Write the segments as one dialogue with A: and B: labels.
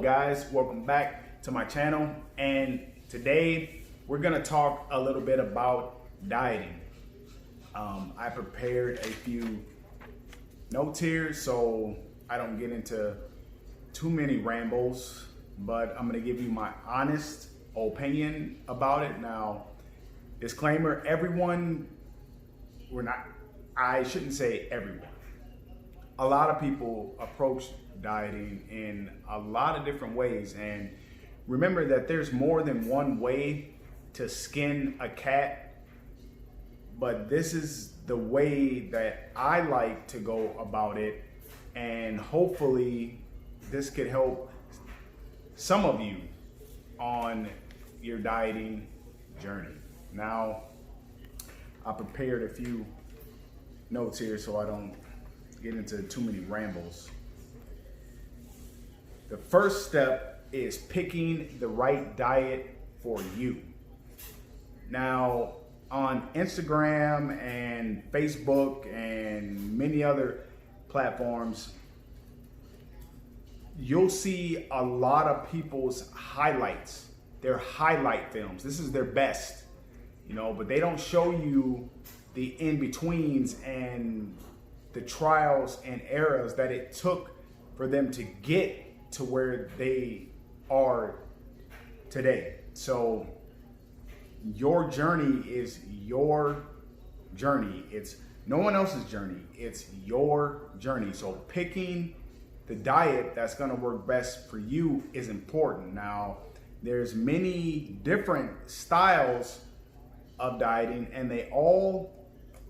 A: guys, welcome back to my channel, and today we're gonna talk a little bit about dieting. I prepared a few notes here so I don't get into too many rambles, but I'm gonna give you my honest opinion about it. Now, disclaimer, I shouldn't say everyone. A lot of people approach dieting in a lot of different ways, and remember that there's more than one way to skin a cat, but this is the way that I like to go about it, and hopefully this could help some of you on your dieting journey. Now, I prepared a few notes here so I don't get into too many rambles. The first step is picking the right diet for you. Now, on Instagram and Facebook and many other platforms, you'll see a lot of people's highlights, their highlight films. This is their best, but they don't show you the in-betweens and the trials and errors that it took for them to get to where they are today. So your journey is your journey. It's no one else's journey. It's your journey. So picking the diet that's going to work best for you is important. Now, there's many different styles of dieting and they all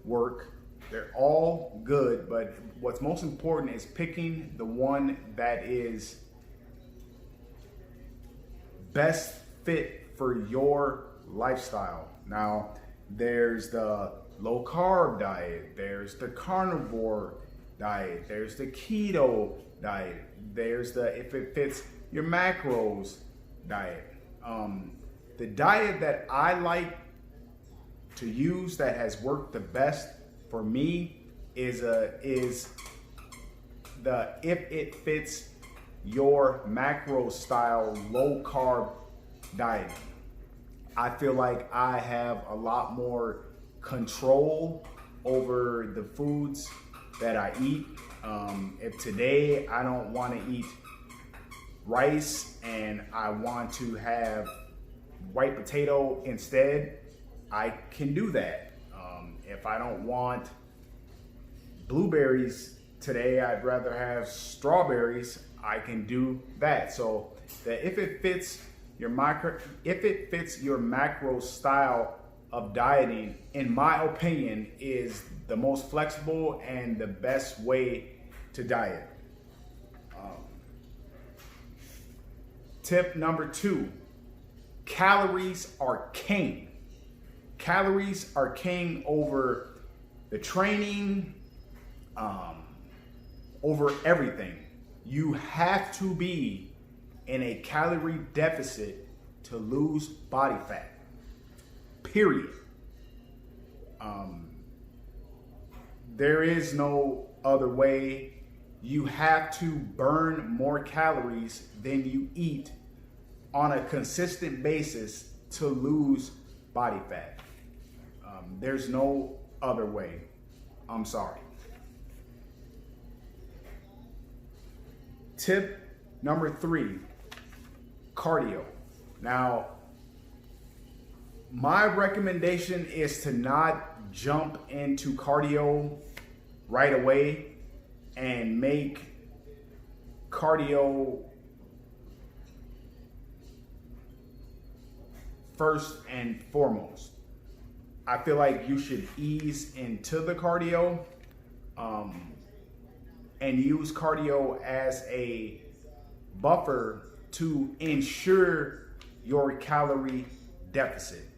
A: work. They're all good, but what's most important is picking the one that is best fit for your lifestyle. Now, there's the low carb diet, there's the carnivore diet, there's the keto diet, there's the if it fits your macros diet. The diet that I like to use that has worked the best for me is the if it fits your macro style low carb diet. I feel like I have a lot more control over the foods that I eat. If today I don't want to eat rice and I want to have white potato instead, I can do that. If I don't want blueberries today, I'd rather have strawberries, I can do that. So that if it fits your macro style of dieting, in my opinion, is the most flexible and the best way to diet. Tip number 2, calories are king. Calories are king over the training, over everything. You have to be in a calorie deficit to lose body fat, period. There is no other way. You have to burn more calories than you eat on a consistent basis to lose body fat. There's no other way. I'm sorry. Tip number 3, cardio. Now, my recommendation is to not jump into cardio right away and make cardio first and foremost. I feel like you should ease into the cardio and use cardio as a buffer to ensure your calorie deficit.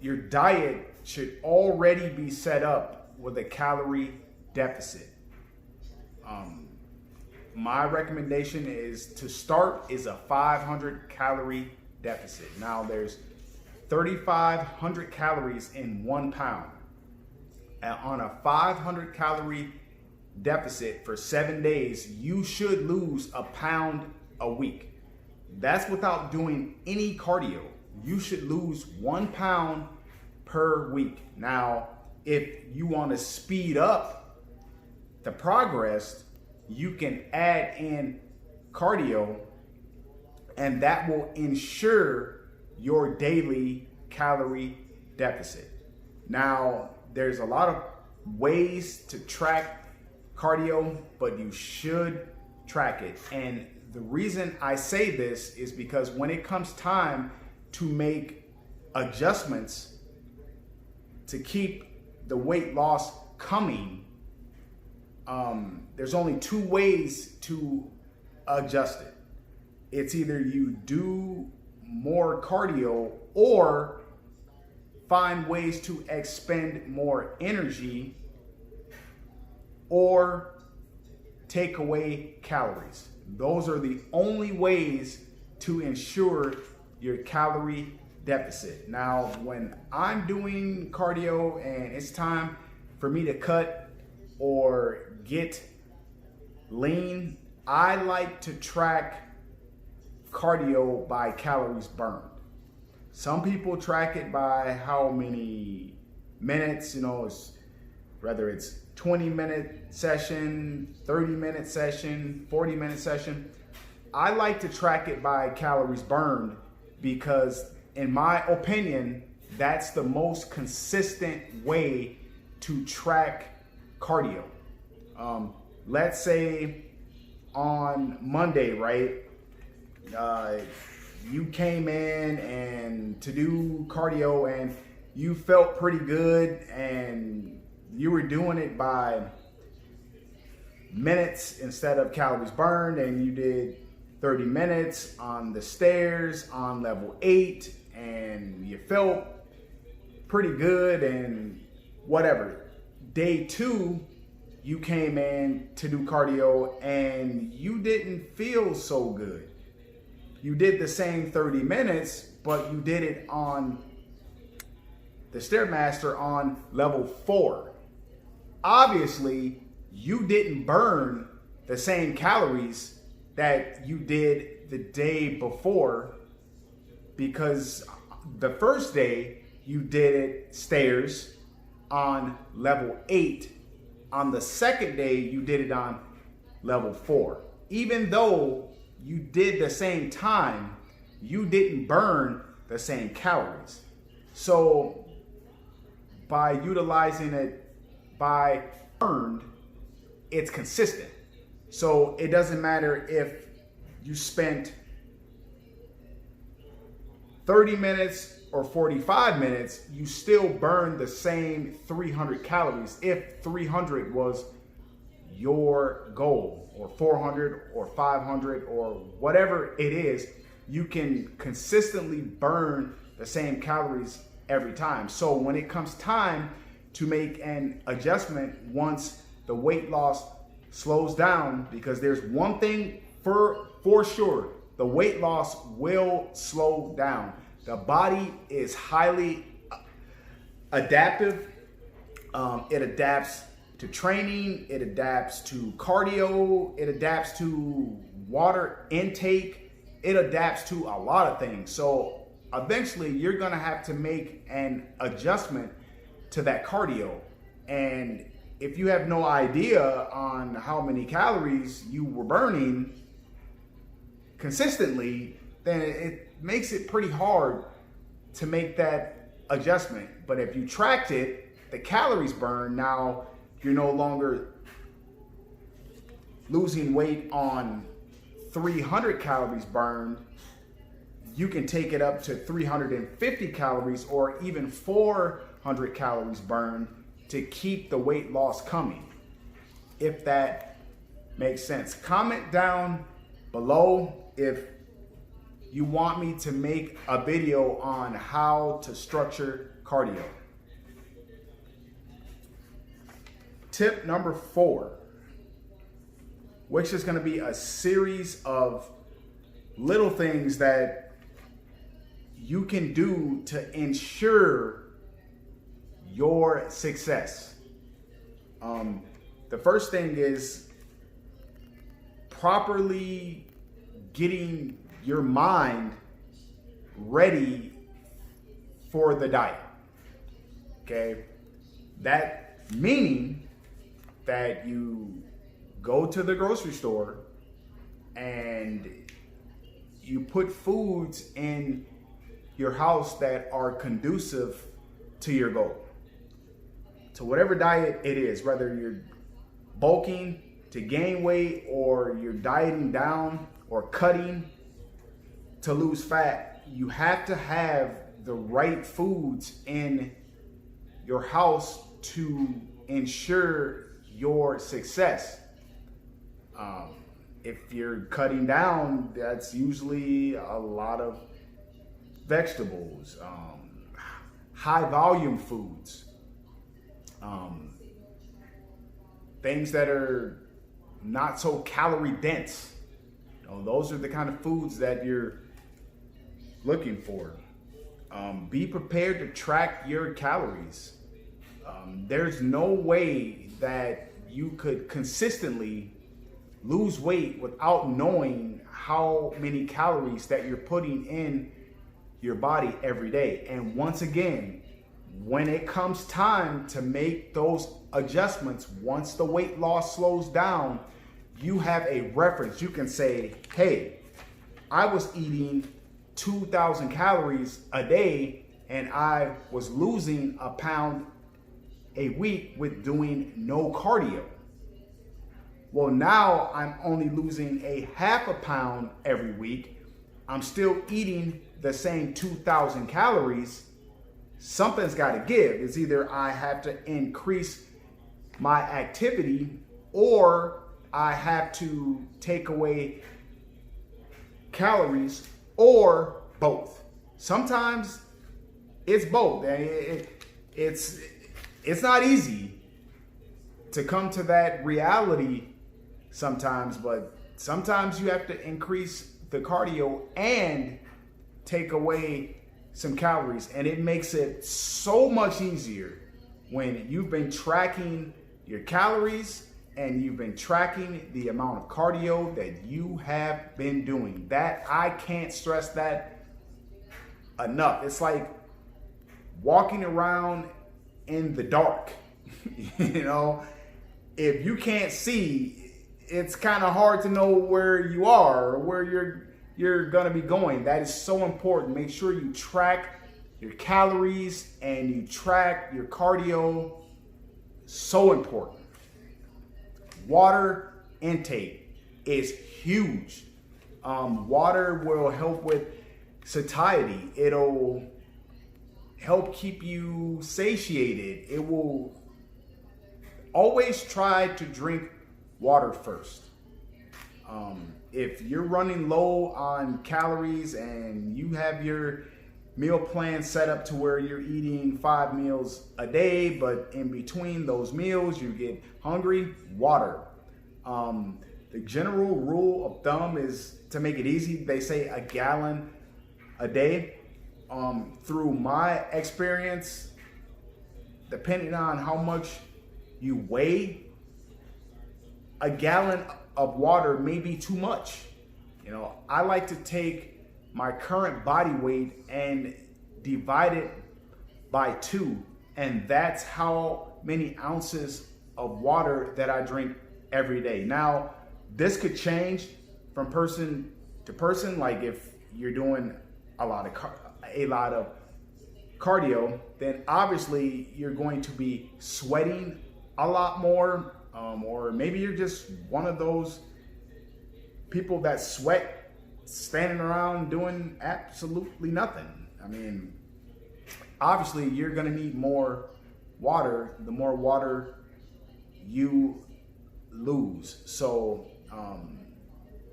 A: Your diet should already be set up with a calorie deficit. My recommendation is to start is a 500 calorie deficit. Now there's 3,500 calories in 1 pound. And on a 500 calorie deficit for 7 days, you should lose a pound a week. That's without doing any cardio. You should lose 1 pound per week. Now, if you want to speed up the progress, you can add in cardio, and that will ensure your daily calorie deficit. Now, there's a lot of ways to track cardio, but you should track it. And the reason I say this is because when it comes time to make adjustments to keep the weight loss coming, there's only 2 ways to adjust it. It's either you do more cardio or find ways to expend more energy or take away calories. Those are the only ways to ensure your calorie deficit. Now, when I'm doing cardio and it's time for me to cut or get lean, I like to track cardio by calories burned. Some people track it by how many minutes, whether it's 20-minute session, 30-minute session, 40-minute session. I like to track it by calories burned because, in my opinion, that's the most consistent way to track cardio. Let's say on Monday, right? You came in and to do cardio and you felt pretty good and you were doing it by minutes instead of calories burned, and you did 30 minutes on the stairs on level 8 and you felt pretty good and whatever. Day 2, you came in to do cardio and you didn't feel so good. You did the same 30 minutes, but you did it on the Stairmaster on level 4. Obviously, you didn't burn the same calories that you did the day before, because the first day you did it stairs on level 8. On the second day, you did it on level 4. Even though you did the same time, you didn't burn the same calories. So by utilizing it by burned, it's consistent. So it doesn't matter if you spent 30 minutes or 45 minutes, you still burn the same 300 calories if 300 was your goal, or 400 or 500 or whatever it is. You can consistently burn the same calories every time. So when it comes time to make an adjustment, once the weight loss slows down, because there's one thing for sure, the weight loss will slow down. The body is highly adaptive. It adapts to training, it adapts to cardio, it adapts to water intake, it adapts to a lot of things. So eventually you're gonna have to make an adjustment to that cardio. And if you have no idea on how many calories you were burning consistently, then it makes it pretty hard to make that adjustment. But if you tracked it, the calories burned, now you're no longer losing weight on 300 calories burned. You can take it up to 350 calories or even 400 calories burned to keep the weight loss coming, if that makes sense. Comment down below if you want me to make a video on how to structure cardio. Tip number 4, which is going to be a series of little things that you can do to ensure your success. the first thing is properly getting your mind ready for the diet. Okay? That meaning that you go to the grocery store and you put foods in your house that are conducive to your goal. To whatever diet it is, whether you're bulking to gain weight or you're dieting down or cutting to lose fat, you have to have the right foods in your house to ensure your success. If you're cutting down, that's usually a lot of vegetables, high volume foods, things that are not so calorie dense. Those are the kind of foods that you're looking for. Be prepared to track your calories. There's no way that you could consistently lose weight without knowing how many calories that you're putting in your body every day. And once again, when it comes time to make those adjustments, once the weight loss slows down, you have a reference. You can say, hey, I was eating 2,000 calories a day and I was losing a pound a week with doing no cardio. Well, now I'm only losing a half a pound every week. I'm still eating the same 2,000 calories. Something's got to give. It's either I have to increase my activity or I have to take away calories, or both. Sometimes it's both. It's not easy to come to that reality sometimes, but sometimes you have to increase the cardio and take away some calories, and it makes it so much easier when you've been tracking your calories and you've been tracking the amount of cardio that you have been doing. That, I can't stress that enough. It's like walking around in the dark. If you can't see, it's kind of hard to know where you are or where you're gonna be going. That is so important. Make sure you track your calories and you track your cardio. So important. Water intake is huge. Water will help with satiety. It'll help keep you satiated. It will always try to drink water first. If you're running low on calories and you have your meal plan set up to where you're eating 5 meals a day, but in between those meals you get hungry, water. The general rule of thumb is, to make it easy, they say a gallon a day. Through my experience, depending on how much you weigh, a gallon of water may be too much. I like to take my current body weight and divide it by 2, and that's how many ounces of water that I drink every day. Now, this could change from person to person. Like if you're doing a lot of cardio, then obviously you're going to be sweating a lot more, or maybe you're just one of those people that sweat standing around doing absolutely nothing. I mean, obviously you're gonna need more water the more water you lose. So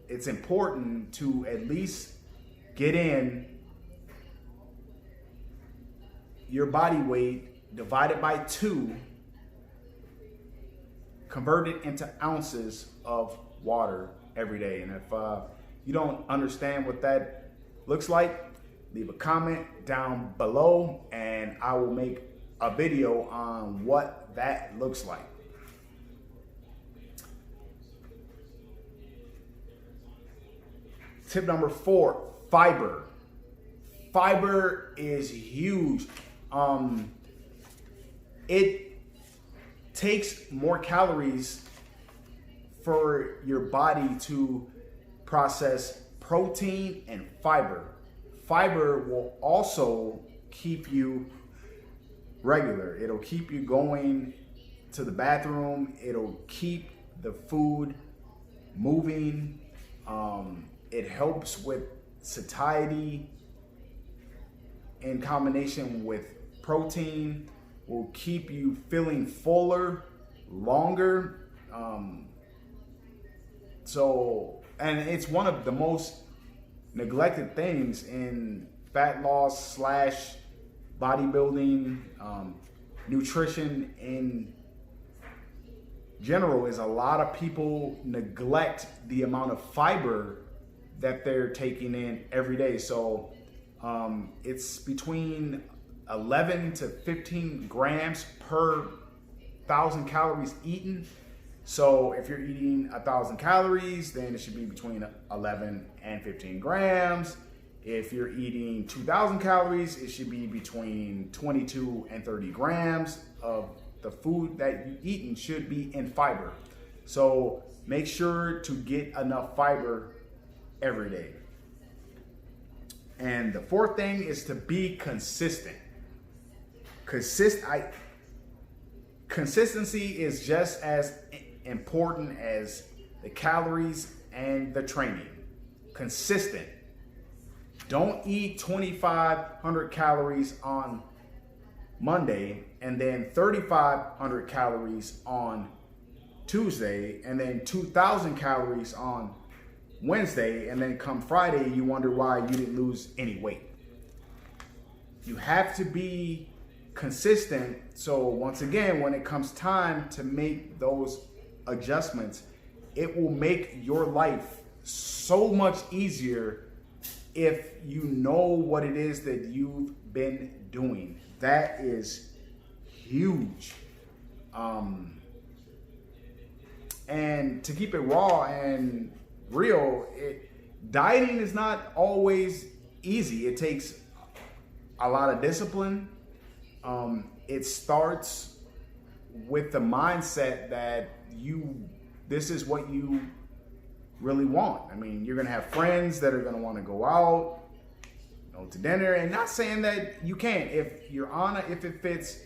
A: it's important to at least get in your body weight, divide it by 2, convert it into ounces of water every day. And if you don't understand what that looks like, leave a comment down below and I will make a video on what that looks like. Tip number 4, fiber. Fiber is huge. It takes more calories for your body to process protein and fiber. Fiber will also keep you regular. It'll keep you going to the bathroom. It'll keep the food moving. It helps with satiety in combination with protein, will keep you feeling fuller longer. And it's one of the most neglected things in fat loss / bodybuilding, nutrition in general, is a lot of people neglect the amount of fiber that they're taking in every day. So it's between 11 to 15 grams per 1,000 calories eaten. So if you're eating 1,000 calories, then it should be between 11 and 15 grams. If you're eating 2,000 calories, it should be between 22 and 30 grams of the food that you eaten should be in fiber. So make sure to get enough fiber every day. And the 4th thing is to be consistent. Consistency is just as important as the calories and the training. Consistent. Don't eat 2,500 calories on Monday and then 3,500 calories on Tuesday and then 2,000 calories on Wednesday, and then come Friday you wonder why you didn't lose any weight. You have to be consistent. So once again, when it comes time to make those adjustments, it will make your life so much easier if you know what it is that you've been doing. That is huge. And to keep it raw and real, dieting is not always easy. It takes a lot of discipline. It starts with the mindset that this is what you really want. I mean, you're gonna have friends that are gonna want to go out, to dinner, and not saying that you can't. If it fits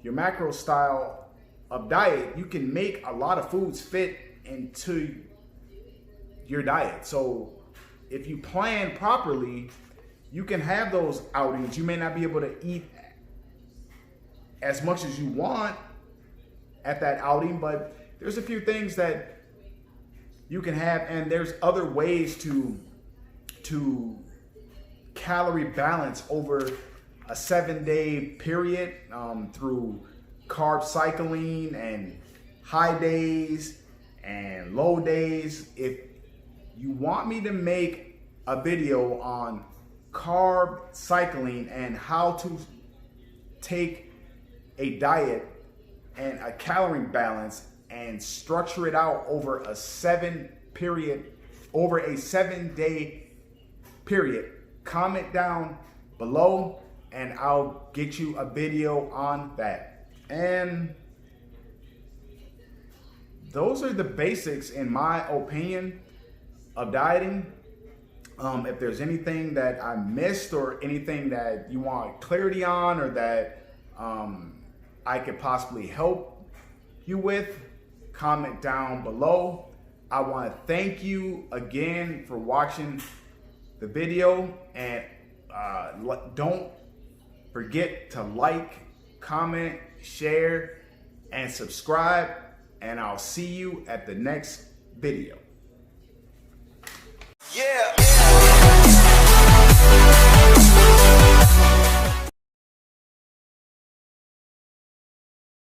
A: your macro style of diet, you can make a lot of foods fit into your diet. So if you plan properly, you can have those outings. You may not be able to eat as much as you want at that outing, but there's a few things that you can have, and there's other ways to calorie balance over a 7-day period, through carb cycling and high days and low days. If you want me to make a video on carb cycling and how to take a diet and a calorie balance and structure it out over a 7-day period, comment down below and I'll get you a video on that. And those are the basics, in my opinion, of dieting. If there's anything that I missed or anything that you want clarity on, or that I could possibly help you with, comment down below. I want to thank you again for watching the video, and don't forget to like, comment, share, and subscribe, and I'll see you at the next video.